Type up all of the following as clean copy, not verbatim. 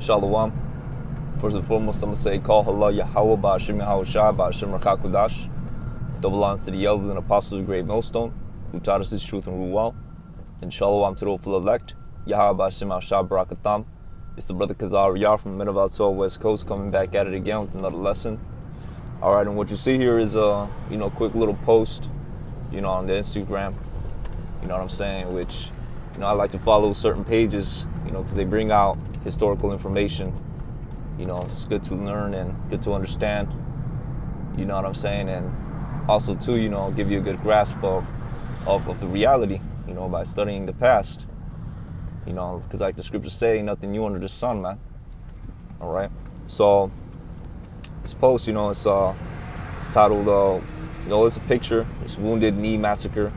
Shalom. First and foremost, I'm going to say, call halal YAHAWAH ba'ashim YAHAWASHI ba'ashim rakakudash. Double honors to the elders and apostles of Great Millstone, who taught us this truth and rule well. And shalom to the hopeful elect. YAHAWAH ba'ashim YAHAWASHI barakatam. It's the brother Kazar Yar from Mid-Val 12 West Coast coming back at it again with another lesson. Alright, and what you see here is a quick little post, on the Instagram. You know what I'm saying? Which, I like to follow certain pages, because they bring out historical information. It's good to learn and good to understand. You know what I'm saying? And also too, give you a good grasp of the reality, by studying the past. Because like the scriptures say, nothing new under the sun, man. All right. So this post, it's titled, it's a picture. It's Wounded Knee Massacre.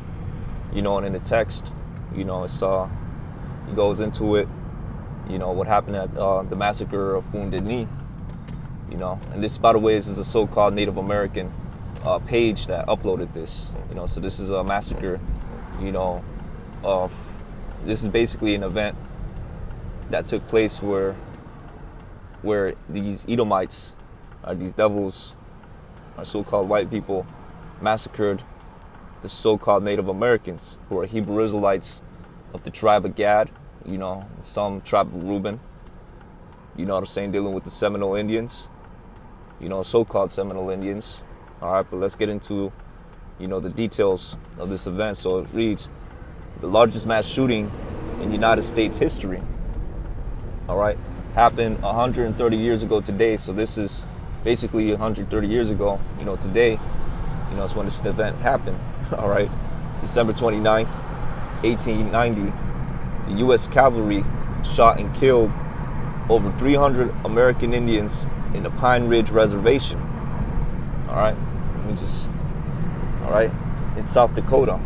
And in the text, it's he goes into it. What happened at the massacre of Wounded Knee. And this, by the way, this is a so-called Native American page that uploaded this. So this is a massacre. This is basically an event that took place where these Edomites, these devils, so-called white people, massacred the so-called Native Americans, who are Hebrew Israelites of the tribe of Gad, some tribe of Reuben, what I'm saying, dealing with the Seminole Indians, so-called Seminole Indians. All right, but let's get into, the details of this event. So it reads, the largest mass shooting in United States history, all right, happened 130 years ago today. So this is basically 130 years ago, today, is when this event happened, all right. December 29th, 1890, the U.S. cavalry shot and killed over 300 American Indians in the Pine Ridge Reservation, all right, in South Dakota.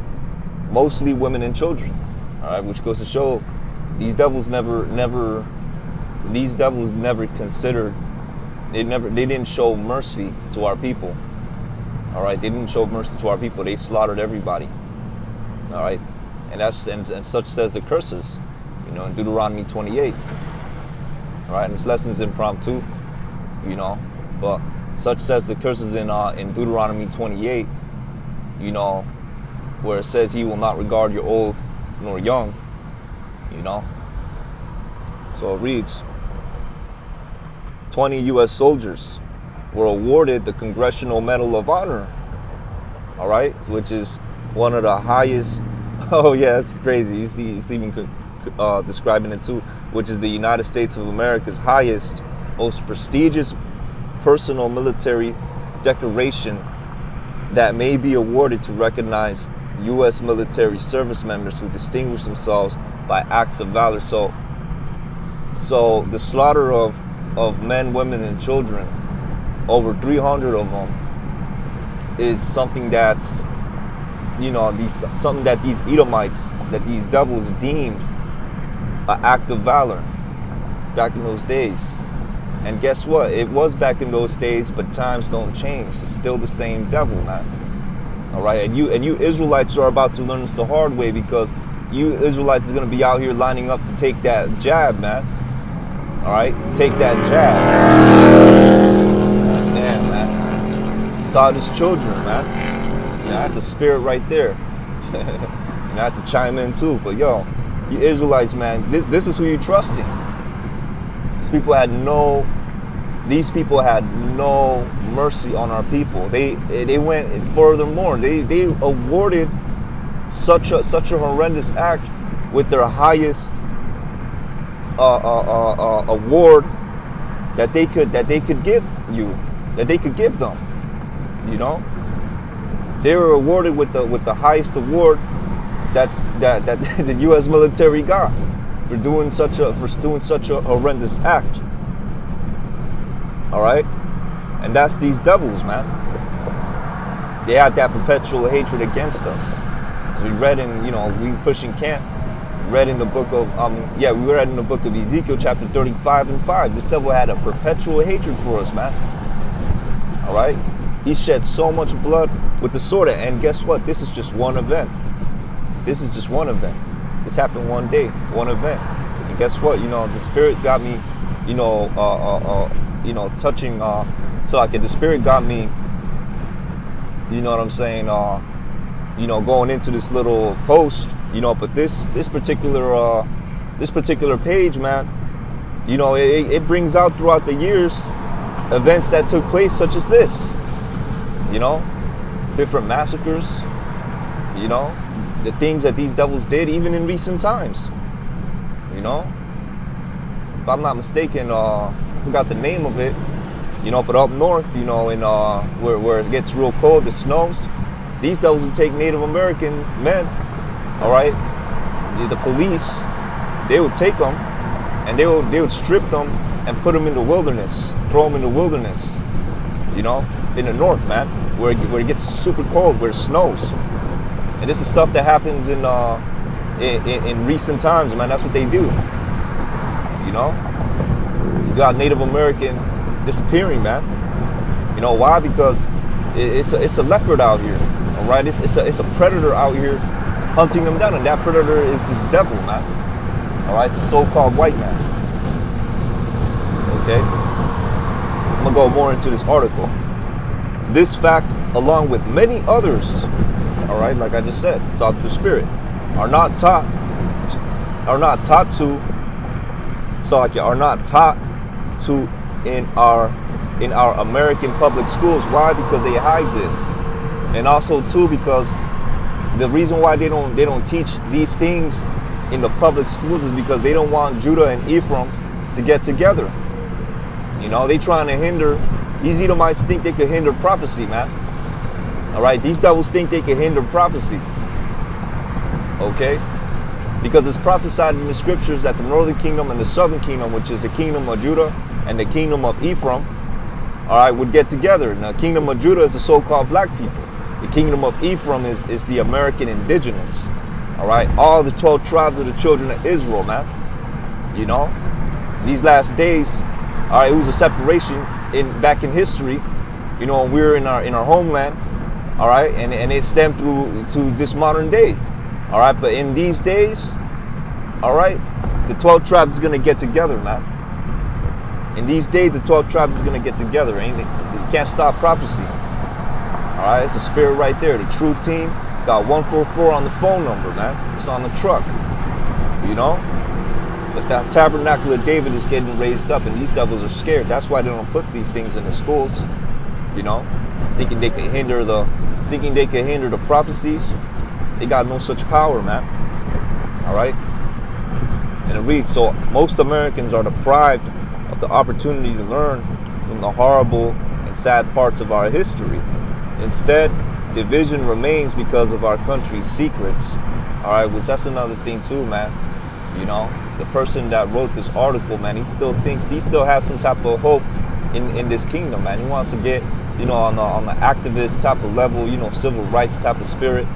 Mostly women and children, all right, which goes to show these devils never considered, they didn't show mercy to our people, all right. They didn't show mercy to our people. They slaughtered everybody, all right. And such says the curses, in Deuteronomy 28, all right. And this lesson is impromptu, but such says the curses in Deuteronomy 28, where it says he will not regard your old nor young, So it reads, 20 U.S. soldiers were awarded the Congressional Medal of Honor, all right, which is one of the highest, oh yeah, it's crazy, he's even describing it too, which is the United States of America's highest, most prestigious personal military decoration that may be awarded to recognize U.S. military service members who distinguish themselves by acts of valor. So the slaughter of men, women, and children, over 300 of them, is something that's, something that these Edomites, that these devils deemed an act of valor back in those days. And guess what? It was back in those days, but times don't change. It's still the same devil, man. All right, and you Israelites are about to learn this the hard way, because you Israelites is gonna be out here lining up to take that jab, man. All right, to take that jab. Damn, man. Saw these children, man. That's a spirit right there. I have to chime in too, but yo, you Israelites, man, this is who you trusting. These people had no mercy on our people. They went furthermore. They awarded such a horrendous act with their highest award that they could give them. They were awarded with the highest award that the U.S. military got for doing such a horrendous act. All right, and that's these devils, man. They had that perpetual hatred against us. As we read in, we pushing camp. Read in the book of, we read in the book of Ezekiel, chapter 35:5. This devil had a perpetual hatred for us, man. All right, he shed so much blood with the sword, and guess what? This is just one event. This is just one event. This happened one day, one event. And guess what? The Spirit got me touching. So like the Spirit got me. You know what I'm saying? Going into this little post. But this particular page, man. It brings out throughout the years events that took place, such as this. Different massacres. The things that these devils did, even in recent times. If I'm not mistaken, I forgot the name of it. But up north, in where it gets real cold, it snows. These devils would take Native American men, all right? The police, they would take them, and they would strip them and put them in the wilderness, throw them in the wilderness, in the north, man, where it gets super cold, where it snows. And this is stuff that happens in recent times, man. That's what they do. You got Native American disappearing, man. Why? Because it's a leopard out here, all right? It's a predator out here hunting them down, and that predator is this devil, man. All right, it's a so-called white man. Okay, I'm gonna go more into this article. This fact, along with many others, all right, like I just said, talk to the Spirit, are not taught to in our American public schools. Why? Because they hide this, and also too because the reason why they don't teach these things in the public schools is because they don't want Judah and Ephraim to get together. They trying to hinder. These Edomites think they could hinder prophecy, man. All right, these devils think they can hinder prophecy. Okay, because it's prophesied in the scriptures that the northern kingdom and the southern kingdom, which is the kingdom of Judah and the kingdom of Ephraim, all right, would get together. And the kingdom of Judah is the so-called black people. The kingdom of Ephraim is the American indigenous. All right, all the 12 tribes of the children of Israel, man. These last days, all right, it was a separation back in history. When we were in our homeland, all right, and it stemmed through to this modern day. All right, but in these days, all right, the 12 tribes is gonna get together, man. In these days, the 12 tribes is gonna get together, ain't it? You can't stop prophecy. All right, it's the Spirit right there. The True Team got 144 on the phone number, man. It's on the truck, But that tabernacle of David is getting raised up, and these devils are scared. That's why they don't put these things in the schools, thinking they can hinder the prophecies. They got no such power, man. All right. And it reads, so most Americans are deprived of the opportunity to learn from the horrible and sad parts of our history. Instead, division remains because of our country's secrets. All right, which that's another thing too, man. The person that wrote this article, man, he still has some type of hope in this kingdom, man. He wants to get, on the activist type of level, civil rights type of spirit.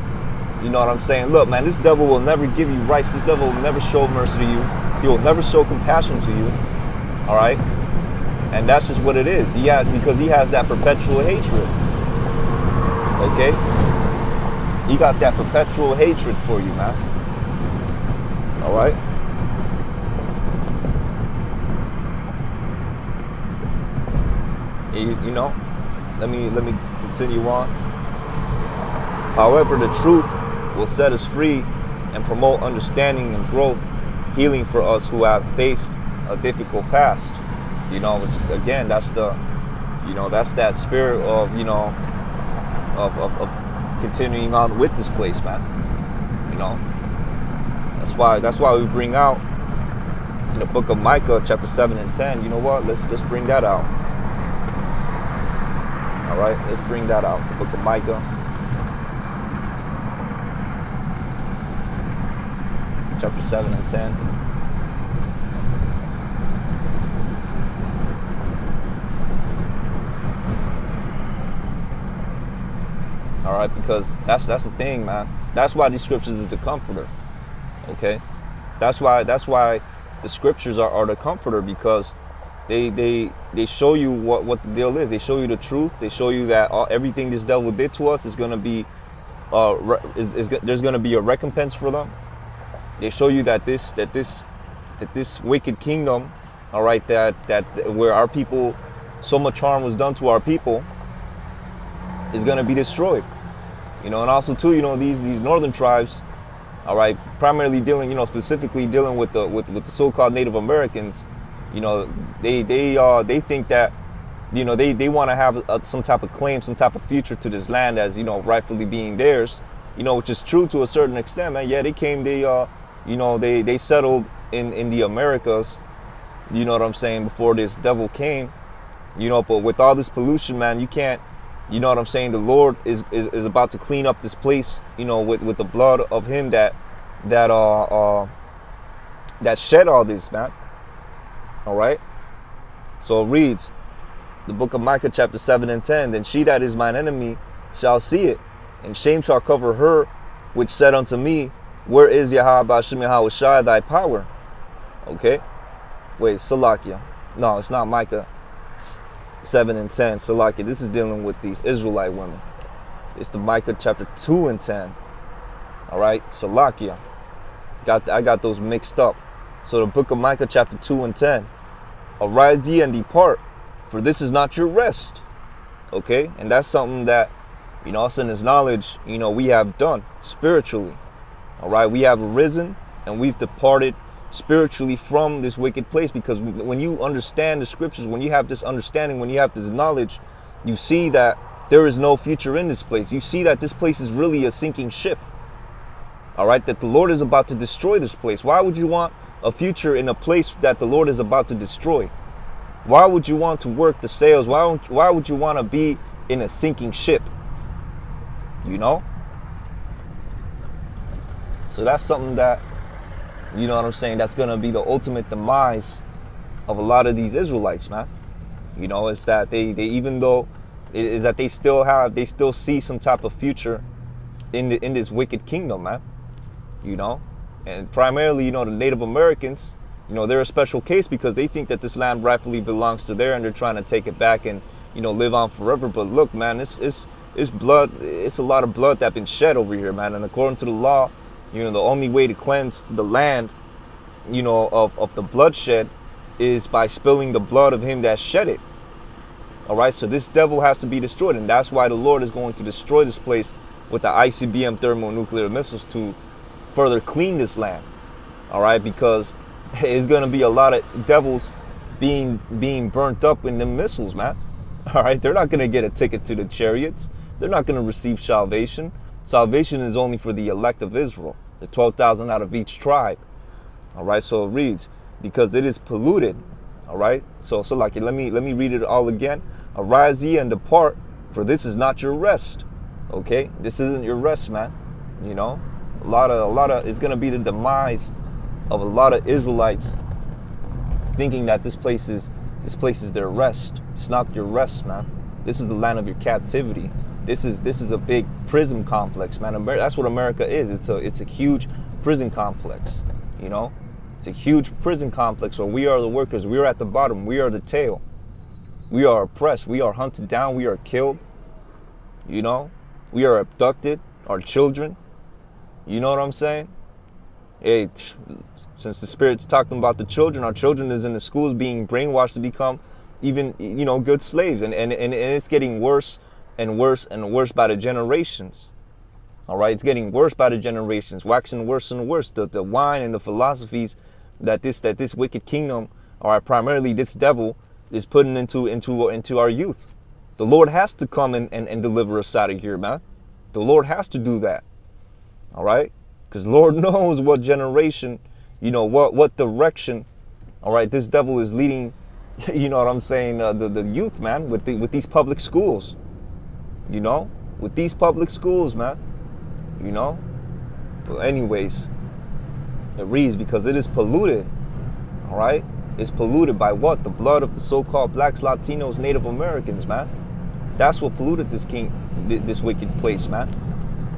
You know what I'm saying? Look, man, this devil will never give you rights. This devil will never show mercy to you. He will never show compassion to you. All right? And that's just what it is. Because he has that perpetual hatred. Okay? He got that perpetual hatred for you, man. All right? Let me continue on. However, the truth will set us free and promote understanding and growth, healing for us who have faced a difficult past. Which again, that's that spirit of of continuing on with this place, man. That's why we bring out in the book of Micah, chapter 7 and 10. You know what? Let's bring that out. All right, let's bring that out. The book of Micah, chapter 7 and 10. All right, because that's the thing, man. That's why these scriptures is the comforter. Okay, that's why the scriptures are the comforter, because they show you what the deal is. They show you the truth. They show you that everything this devil did to us is gonna be there's gonna be a recompense for them. They show you that this wicked kingdom all right, that where our people, so much harm was done to our people, is going to be destroyed. And also too, these northern tribes, all right, primarily dealing, specifically dealing with the so-called Native Americans, they think that, they want to have some type of claim, some type of future to this land as, rightfully being theirs, which is true to a certain extent, man. Yeah, they came, they settled in the Americas, you know what I'm saying, before this devil came, but with all this pollution, man, you can't, you know what I'm saying, the Lord is about to clean up this place, with the blood of him that shed all this, man. All right. So it reads, the book of Micah chapter 7 and 10, then she that is mine enemy shall see it, and shame shall cover her which said unto me, where is YAHAWASHI thy power? Okay. Wait, Salakia. No, it's not Micah 7 and 10. Salakia. This is dealing with these Israelite women. It's the Micah chapter 2 and 10. All right. Salakia. I got those mixed up. So the book of Micah chapter 2 and 10. Arise ye and depart, for this is not your rest. Okay. And that's something that, us in his knowledge, we have done spiritually. All right. We have arisen and we've departed spiritually from this wicked place, because when you understand the scriptures, when you have this understanding, when you have this knowledge, you see that there is no future in this place. You see that this place is really a sinking ship. All right, that the Lord is about to destroy this place. Why would you want a future in a place that the Lord is about to destroy? Why would you want to work the sails? Why would you want to be in a sinking ship? So that's something that, you know what I'm saying, that's going to be the ultimate demise of a lot of these Israelites, man. It's that they even though it is that they still see some type of future in this wicked kingdom, man. And primarily, the Native Americans, they're a special case because they think that this land rightfully belongs to them and they're trying to take it back and, live on forever. But look, man, it's blood. It's a lot of blood that's been shed over here, man. And according to the law, the only way to cleanse the land, of the bloodshed is by spilling the blood of him that shed it. All right. So this devil has to be destroyed. And that's why the Lord is going to destroy this place with the ICBM thermonuclear missiles to further clean this land. All right. Because it's going to be a lot of devils being burnt up in the missiles, man. All right. They're not going to get a ticket to the chariots. They're not going to receive salvation. Salvation is only for the elect of Israel, the 12,000 out of each tribe. All right, so it reads, because it is polluted. All right, so like let me read it all again. Arise ye and depart, for this is not your rest. Okay, this isn't your rest, man. A lot of it's gonna be the demise of a lot of Israelites thinking that this place is their rest. It's not your rest, man. This is the land of your captivity. This is a big prison complex, man. That's what America is. It's a huge prison complex. It's a huge prison complex where we are the workers. We are at the bottom. We are the tail. We are oppressed. We are hunted down. We are killed. We are abducted. Our children. You know what I'm saying? Hey, since the Spirit's talking about the children, our children is in the schools being brainwashed to become even, good slaves. And it's getting worse and worse and worse by the generations. All right, it's getting worse by the generations, waxing worse and worse. The wine and the philosophies that this wicked kingdom, or primarily this devil, is putting into our youth. The Lord has to come and deliver us out of here, man. The Lord has to do that. All right, because Lord knows what generation, what direction. All right, this devil is leading. You know what I'm saying? The youth, man, with these public schools. With these public schools, man. But anyways, it reads, because it is polluted. All right, it's polluted by what? The blood of the so-called blacks, Latinos, Native Americans, man. That's what polluted this wicked place, man.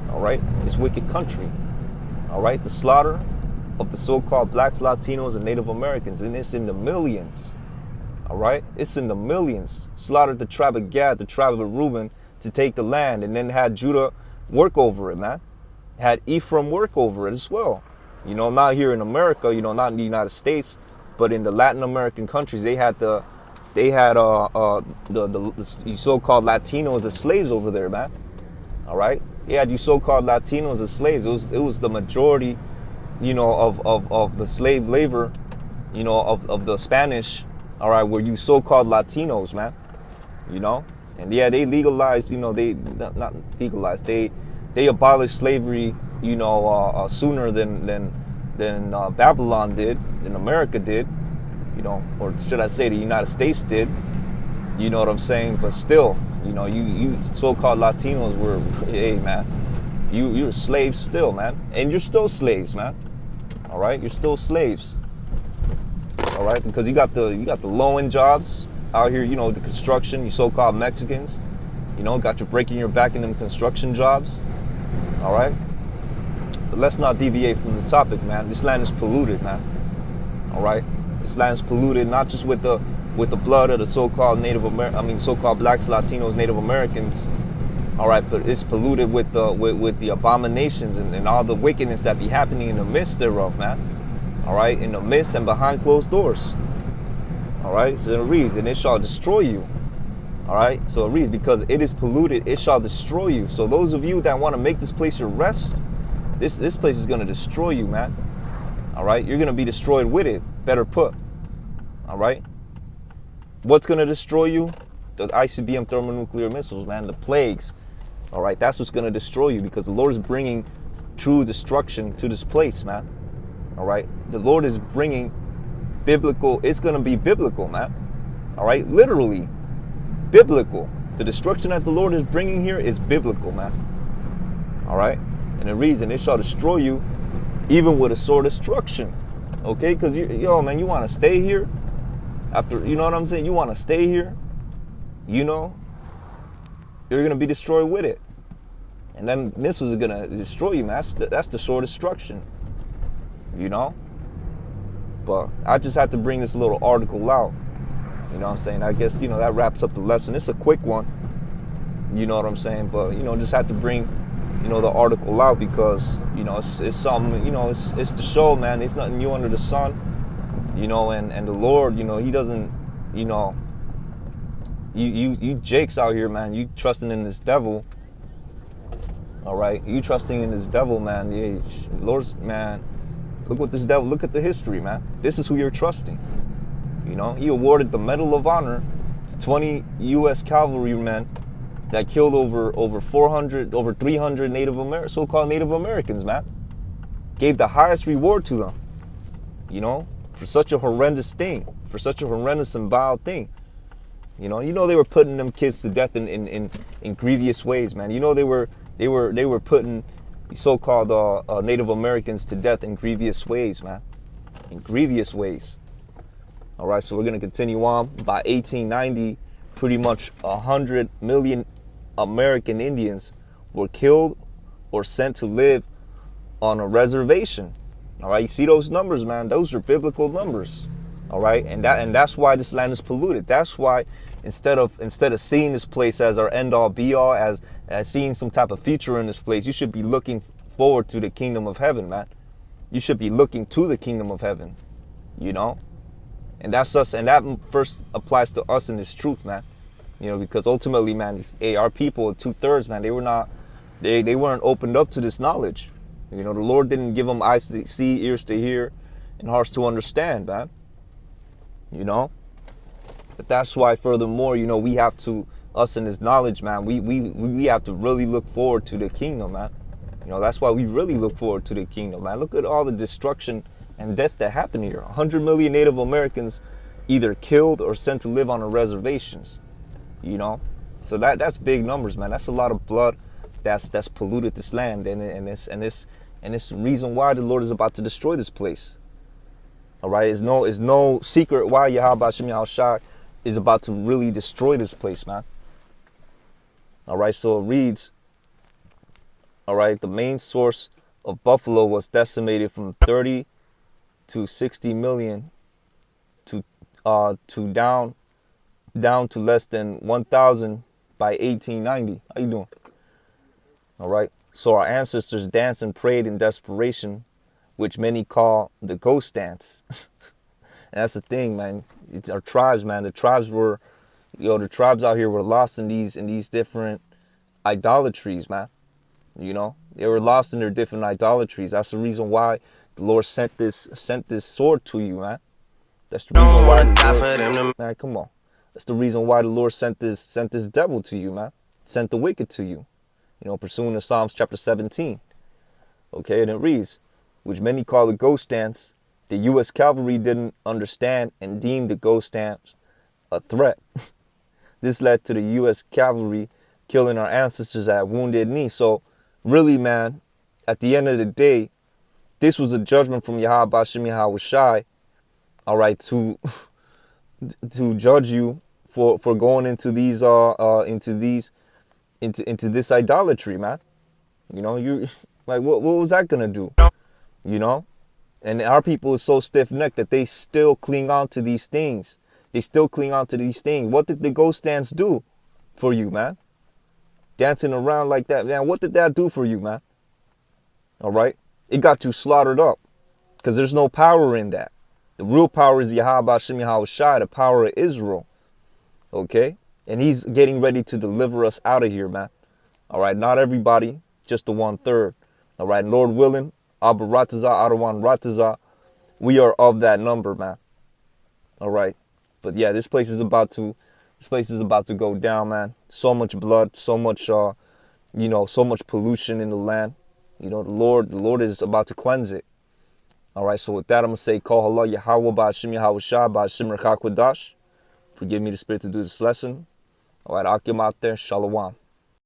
All right, this wicked country. All right, the slaughter of the so-called blacks, Latinos, and Native Americans, and it's in the millions. All right, it's in the millions. Slaughtered the tribe of Gad, the tribe of Reuben, to take the land, and then had Judah work over it, man. Had Ephraim work over it as well. Not here in America, not in the United States, But in the Latin American countries, they had the so-called Latinos as slaves over there, man. All right, they had you so-called Latinos as slaves. It was the majority, you know, of the slave labor, you know, of the Spanish. All right, were you so-called Latinos, man. You know, and yeah, they legalized. You know, they not legalized. They abolished slavery. You know, sooner than Babylon did, than America did. You know, or should I say the United States did. You know what I'm saying? But still, you know, you so-called Latinos were, hey man, you're slaves still, man, and you're still slaves, man. All right, you're still slaves. All right, because you got the low-end jobs out here. You know, the construction. You so-called Mexicans, you know, got you breaking your back in them construction jobs. All right, but let's not deviate from the topic, man. This land is polluted, man. All right, this land is polluted not just with the blood of the so-called so-called blacks, Latinos, Native Americans. All right, but it's polluted with the abominations and all the wickedness that be happening in the midst thereof, man. All right, in the midst and behind closed doors. All right, so it reads, and it shall destroy you. All right, so it reads, because it is polluted, it shall destroy you. So those of you that want to make this place your rest, this place is going to destroy you, man. All right, you're going to be destroyed with it, better put. All right, what's going to destroy you? The ICBM thermonuclear missiles, man, the plagues. All right, that's what's going to destroy you, because the Lord is bringing true destruction to this place, man. All right, the Lord is bringing biblical, it's going to be biblical, man. All right, literally biblical. The destruction that the Lord is bringing here is biblical, man. All right, and it reads, and it shall destroy you even with a sword destruction. Okay, because yo, man, you want to stay here after, you know what I'm saying, you want to stay here, you know, you're going to be destroyed with it. And then missiles are going to destroy you, man. That's the sword destruction, you know. But I just had to bring this little article out. You know what I'm saying? I guess, you know, that wraps up the lesson. It's a quick one. You know what I'm saying? But, you know, just had to bring, you know, the article out because, you know, it's something, you know, it's the show, man. It's nothing new under the sun. You know, and the Lord, you know, he doesn't, you know, you jakes out here, man. You trusting in this devil. All right? You trusting in this devil, man. Yeah, Lord's, man. Look what this devil, look at the history, man. This is who you're trusting. You know, he awarded the Medal of Honor to 20 U.S. cavalrymen that killed over 300 so-called Native Americans, man. Gave the highest reward to them, you know, for such a horrendous thing, for such a horrendous and vile thing. You know they were putting them kids to death in grievous ways, man. You know they were putting so-called Native Americans to death in grievous ways, man. In grievous ways. All right, so we're going to continue on. By 1890, pretty much 100 million American Indians were killed or sent to live on a reservation. All right, you see those numbers, man? Those are biblical numbers. All right, and that's why this land is polluted. That's why instead of seeing this place as our end all be all, as seeing some type of future in this place, you should be looking forward to the kingdom of heaven, man. You should be looking to the kingdom of heaven, you know. And that's us, and that first applies to us in this truth, man. You know, because ultimately, man, our people, 2/3, man, they weren't opened up to this knowledge. You know, the Lord didn't give them eyes to see, ears to hear, and hearts to understand, man. You know, but that's why, furthermore, you know, we have to, us in this knowledge, man, we have to really look forward to the kingdom, man. You know, that's why we really look forward to the kingdom, man. Look at all the destruction and death that happened here. 100 million Native Americans either killed or sent to live on the reservations. You know, so that's big numbers, man. That's a lot of blood that's polluted this land, and it's the reason why the Lord is about to destroy this place. All right, it's no secret why YAHAWASHI is about to really destroy this place, man. All right, so it reads. All right, the main source of buffalo was decimated from 30 to 60 million to down to less than 1,000 by 1890. How you doing? All right. So our ancestors danced and prayed in desperation, which many call the ghost dance. And that's the thing, man. It's our tribes, man. The tribes were, the tribes out here were lost in these different idolatries, man. They were lost in their different idolatries. That's the reason why the Lord sent this sword to you, man. That's the reason why the Lord, man, come on. That's the reason why the Lord sent this devil to you, man. Sent the wicked to you. Pursuing the Psalms chapter 17. Okay, and it reads, which many call a ghost dance. The U.S. cavalry didn't understand and deemed the ghost dance a threat. This led to the U.S. cavalry killing our ancestors at Wounded Knee. So, really, man, at the end of the day, this was a judgment from YAHAWASHI, all right, to judge you for going into this idolatry, man. You like what was that gonna do? And our people is so stiff-necked that they still cling on to these things. They still cling on to these things. What did the ghost dance do for you, man? Dancing around like that, man. What did that do for you, man? All right? It got you slaughtered up because there's no power in that. The real power is YAHAWASHI, the power of Israel. Okay? And he's getting ready to deliver us out of here, man. All right? Not everybody, just the 1/3. All right? Lord willing, Abba Rataza, Adawan Rataza, we are of that number, man. All right? But yeah, this place is about to go down, man. So much blood, so much so much pollution in the land. The Lord is about to cleanse it. All right, so with that, I'm going to say, call halal Yahawah ba'ashim Yahawashai ba'ashim Rakakwadash. Forgive me the spirit to do this lesson. All right, Akim out there. Shalom.